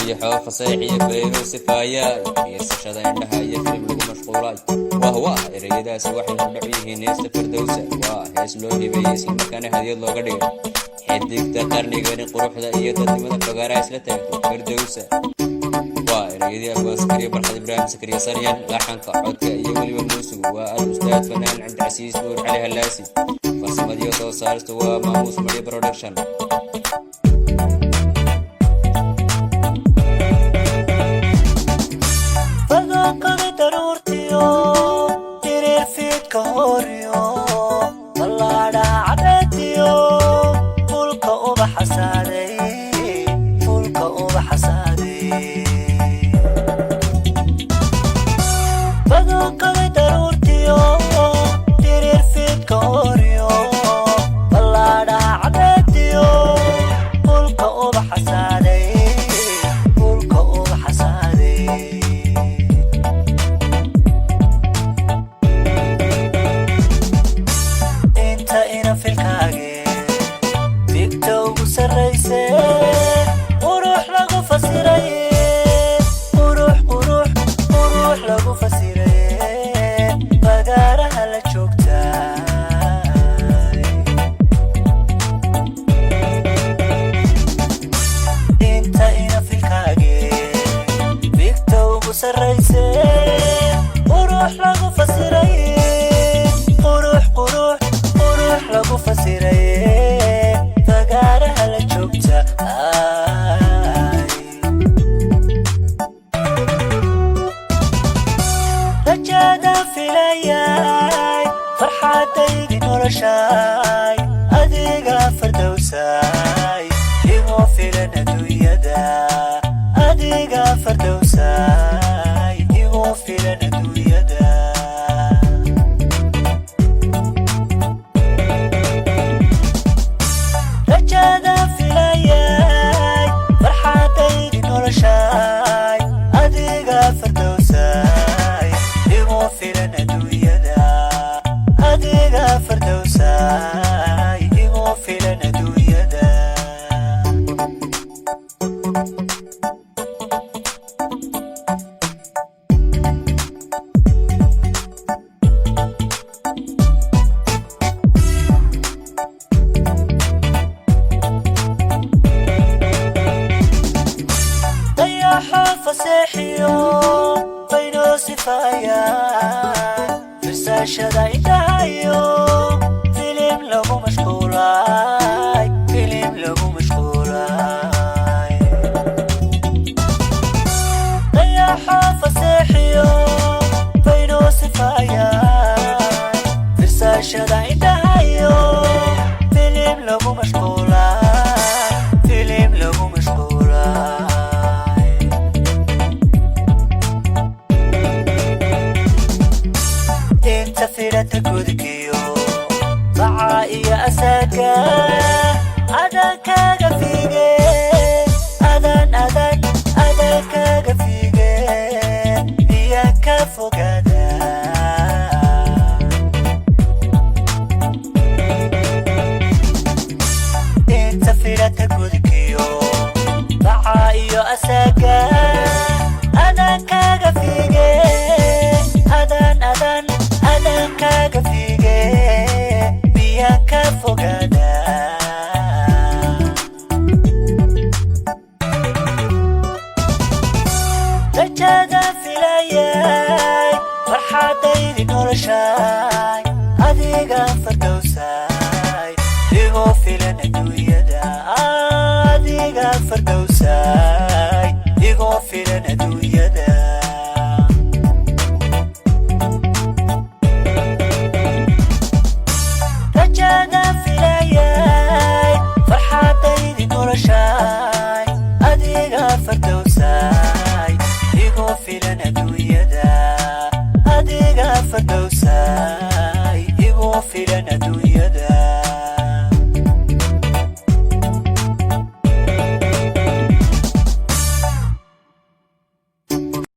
dayaxoo faseexiyo bayro sifaaya qiisashada indhaha iyo filim lagu mashquulay wahwa ereyadaasi waxay hordhac yihiin heesta Firdawsa waa hees loo hibeeyey islamarkaana hadiyad looga dhigay xidigta qarnigani quruxda iyo dadnimada fagaaraha isla taagtay Firdawsa waa ereyadii Abbaas Kariye Barxad Ibraahim Sakariye Saryan laxanka codka iyo weliba muusigu waa al-ustaad fanaan Cabdicasiis Nuur Cali Halaasi farsamadiyo soo saarista waa Maamuus Media Production Firdawsa igu filan adduunyada